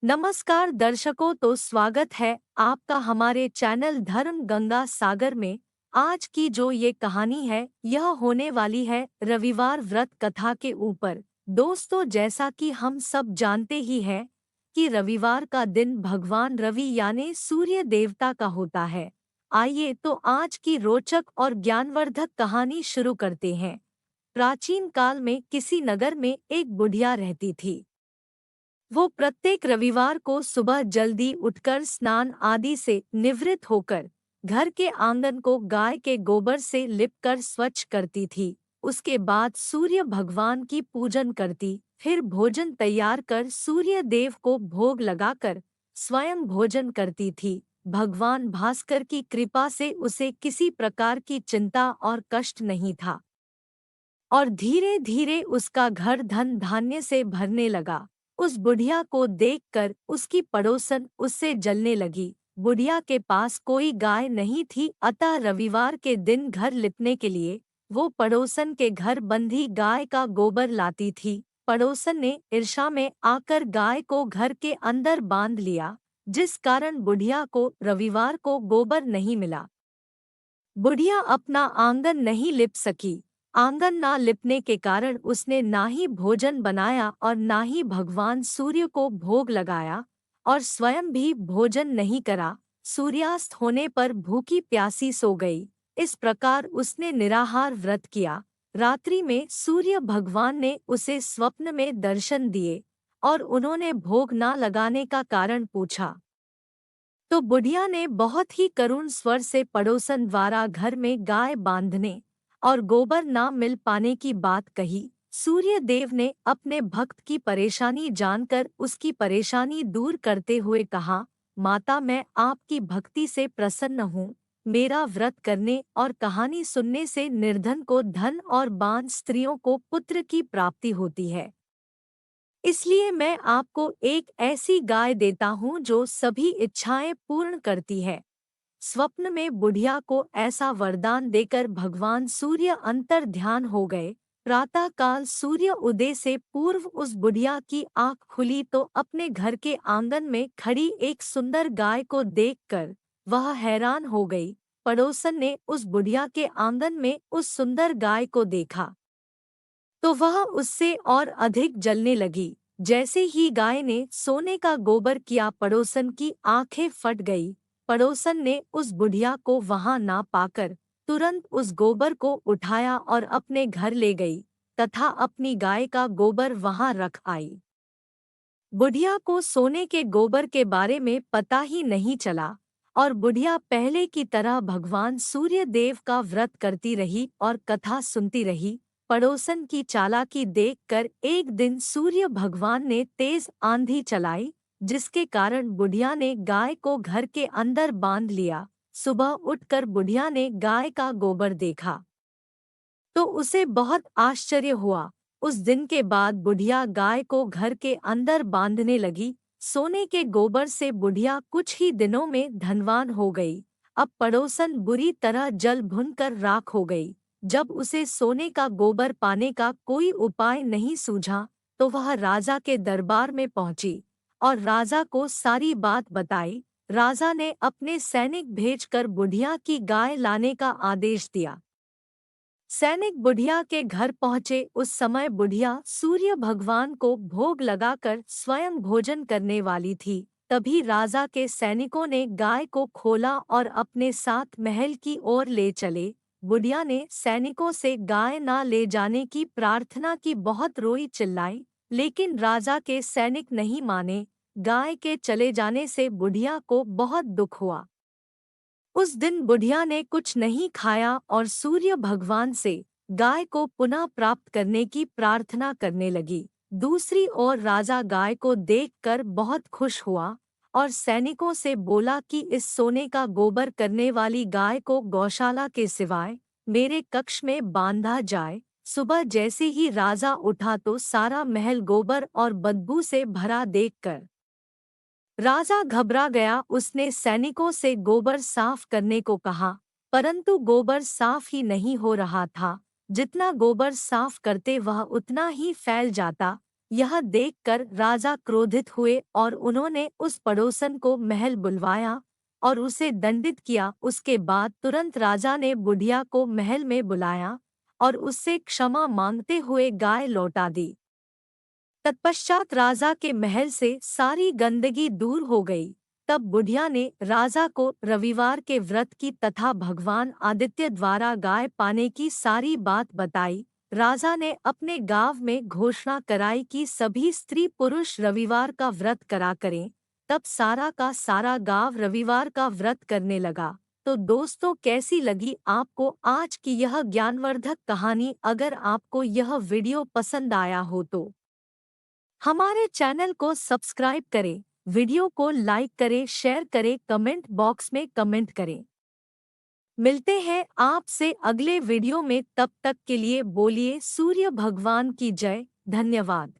नमस्कार दर्शकों, तो स्वागत है आपका हमारे चैनल धर्म गंगा सागर में। आज की जो ये कहानी है यह होने वाली है रविवार व्रत कथा के ऊपर। दोस्तों, जैसा कि हम सब जानते ही हैं कि रविवार का दिन भगवान रवि यानी सूर्य देवता का होता है। आइए तो आज की रोचक और ज्ञानवर्धक कहानी शुरू करते हैं। प्राचीन काल में किसी नगर में एक बुढ़िया रहती थी। वो प्रत्येक रविवार को सुबह जल्दी उठकर स्नान आदि से निवृत्त होकर घर के आंगन को गाय के गोबर से लिपकर स्वच्छ करती थी। उसके बाद सूर्य भगवान की पूजन करती, फिर भोजन तैयार कर सूर्य देव को भोग लगाकर स्वयं भोजन करती थी। भगवान भास्कर की कृपा से उसे किसी प्रकार की चिंता और कष्ट नहीं था और धीरे धीरे उसका घर धन धान्य से भरने लगा। उस बुढ़िया को देखकर उसकी पड़ोसन उससे जलने लगी। बुढ़िया के पास कोई गाय नहीं थी, अतः रविवार के दिन घर लिपने के लिए वो पड़ोसन के घर बंधी गाय का गोबर लाती थी। पड़ोसन ने ईर्ष्या में आकर गाय को घर के अंदर बांध लिया, जिस कारण बुढ़िया को रविवार को गोबर नहीं मिला। बुढ़िया अपना आंगन नहीं लिप सकी। आंगन ना लिपने के कारण उसने ना ही भोजन बनाया और ना ही भगवान सूर्य को भोग लगाया और स्वयं भी भोजन नहीं करा। सूर्यास्त होने पर भूखी प्यासी सो गई। इस प्रकार उसने निराहार व्रत किया। रात्रि में सूर्य भगवान ने उसे स्वप्न में दर्शन दिए और उन्होंने भोग ना लगाने का कारण पूछा। तो बुढ़िया ने बहुत ही करुण स्वर से पड़ोसन द्वारा घर में गाय बांधने और गोबर ना मिल पाने की बात कही। सूर्य देव ने अपने भक्त की परेशानी जानकर उसकी परेशानी दूर करते हुए कहा, माता, मैं आपकी भक्ति से प्रसन्न हूँ। मेरा व्रत करने और कहानी सुनने से निर्धन को धन और बांझ स्त्रियों को पुत्र की प्राप्ति होती है। इसलिए मैं आपको एक ऐसी गाय देता हूँ जो सभी इच्छाएं पूर्ण करती है। स्वप्न में बुढ़िया को ऐसा वरदान देकर भगवान सूर्य अंतर ध्यान हो गए। प्रातः काल सूर्य उदय से पूर्व उस बुढ़िया की आंख खुली तो अपने घर के आंगन में खड़ी एक सुंदर गाय को देखकर वह हैरान हो गई। पड़ोसन ने उस बुढ़िया के आंगन में उस सुंदर गाय को देखा तो वह उससे और अधिक जलने लगी। जैसे ही गाय ने सोने का गोबर किया, पड़ोसन की आंखें फट गई। पड़ोसन ने उस बुढ़िया को वहां ना पाकर तुरंत उस गोबर को उठाया और अपने घर ले गई तथा अपनी गाय का गोबर वहां रख आई। बुढ़िया को सोने के गोबर के बारे में पता ही नहीं चला और बुढ़िया पहले की तरह भगवान सूर्य देव का व्रत करती रही और कथा सुनती रही। पड़ोसन की चालाकी देखकर एक दिन सूर्य भगवान ने तेज आंधी चलाई, जिसके कारण बुढ़िया ने गाय को घर के अंदर बांध लिया। सुबह उठकर बुढ़िया ने गाय का गोबर देखा तो उसे बहुत आश्चर्य हुआ। उस दिन के बाद बुढ़िया गाय को घर के अंदर बांधने लगी। सोने के गोबर से बुढ़िया कुछ ही दिनों में धनवान हो गई। अब पड़ोसन बुरी तरह जल भुनकर राख हो गई। जब उसे सोने का गोबर पाने का कोई उपाय नहीं सूझा तो वह राजा के दरबार में पहुंची और राजा को सारी बात बताई। राजा ने अपने सैनिक भेजकर बुढ़िया की गाय लाने का आदेश दिया। सैनिक बुढ़िया के घर पहुंचे। उस समय बुढ़िया सूर्य भगवान को भोग लगाकर स्वयं भोजन करने वाली थी। तभी राजा के सैनिकों ने गाय को खोला और अपने साथ महल की ओर ले चले। बुढ़िया ने सैनिकों से गाय ना ले जाने की प्रार्थना की, बहुत रोई चिल्लाई, लेकिन राजा के सैनिक नहीं माने। गाय के चले जाने से बुढ़िया को बहुत दुख हुआ। उस दिन बुढ़िया ने कुछ नहीं खाया और सूर्य भगवान से गाय को पुनः प्राप्त करने की प्रार्थना करने लगी। दूसरी ओर राजा गाय को देखकर बहुत खुश हुआ और सैनिकों से बोला कि इस सोने का गोबर करने वाली गाय को गौशाला के सिवाय मेरे कक्ष में बांधा जाए। सुबह जैसे ही राजा उठा तो सारा महल गोबर और बदबू से भरा देखकर राजा घबरा गया। उसने सैनिकों से गोबर साफ करने को कहा, परंतु गोबर साफ ही नहीं हो रहा था। जितना गोबर साफ करते वह उतना ही फैल जाता। यह देखकर राजा क्रोधित हुए और उन्होंने उस पड़ोसन को महल बुलवाया और उसे दंडित किया। उसके बाद तुरंत राजा ने बुढ़िया को महल में बुलाया और उससे क्षमा मांगते हुए गाय लौटा दी। तत्पश्चात राजा के महल से सारी गंदगी दूर हो गई। तब बुढ़िया ने राजा को रविवार के व्रत की तथा भगवान आदित्य द्वारा गाय पाने की सारी बात बताई। राजा ने अपने गांव में घोषणा कराई कि सभी स्त्री पुरुष रविवार का व्रत करा करें। तब सारा का सारा गांव रविवार का व्रत करने लगा। तो दोस्तों, कैसी लगी आपको आज की यह ज्ञानवर्धक कहानी? अगर आपको यह वीडियो पसंद आया हो तो हमारे चैनल को सब्सक्राइब करें, वीडियो को लाइक करें, शेयर करें, कमेंट बॉक्स में कमेंट करें। मिलते हैं आपसे अगले वीडियो में, तब तक के लिए बोलिए सूर्य भगवान की जय। धन्यवाद।